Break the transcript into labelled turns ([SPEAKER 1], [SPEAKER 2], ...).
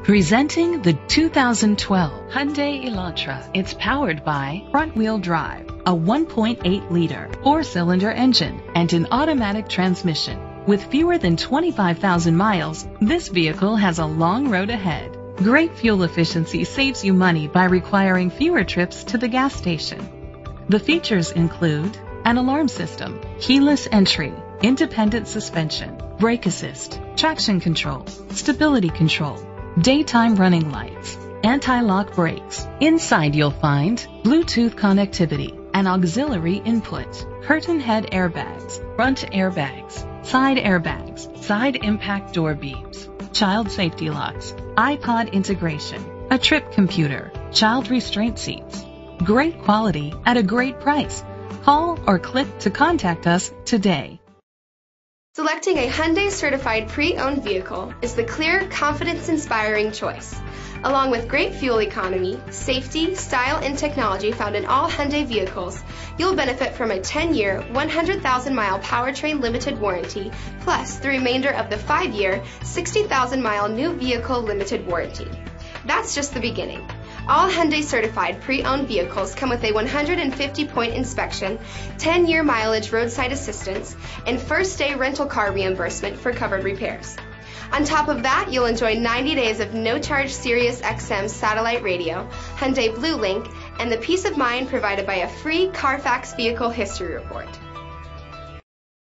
[SPEAKER 1] Presenting the 2012 Hyundai Elantra. It's powered by front-wheel drive, a 1.8-liter four-cylinder engine, and an automatic transmission. With fewer than 25,000 miles, this vehicle has a long road ahead. Great fuel efficiency saves you money by requiring fewer trips to the gas station. The features include an alarm system, keyless entry, independent suspension, brake assist, traction control, stability control, daytime running lights, anti-lock brakes. Inside you'll find Bluetooth connectivity, an auxiliary input, curtain head airbags, front airbags, side impact door beams, child safety locks, iPod integration, a trip computer, child restraint seats. Great quality at a great price. Call or click to contact us today.
[SPEAKER 2] Selecting a Hyundai certified pre-owned vehicle is the clear, confidence-inspiring choice. Along with great fuel economy, safety, style, and technology found in all Hyundai vehicles, you'll benefit from a 10-year, 100,000-mile powertrain limited warranty, plus the remainder of the 5-year, 60,000-mile new vehicle limited warranty. That's just the beginning. All Hyundai certified pre-owned vehicles come with a 150-point inspection, 10-year mileage roadside assistance, and first-day rental car reimbursement for covered repairs. On top of that, you'll enjoy 90 days of no-charge Sirius XM satellite radio, Hyundai Blue Link, and the peace of mind provided by a free Carfax vehicle history report.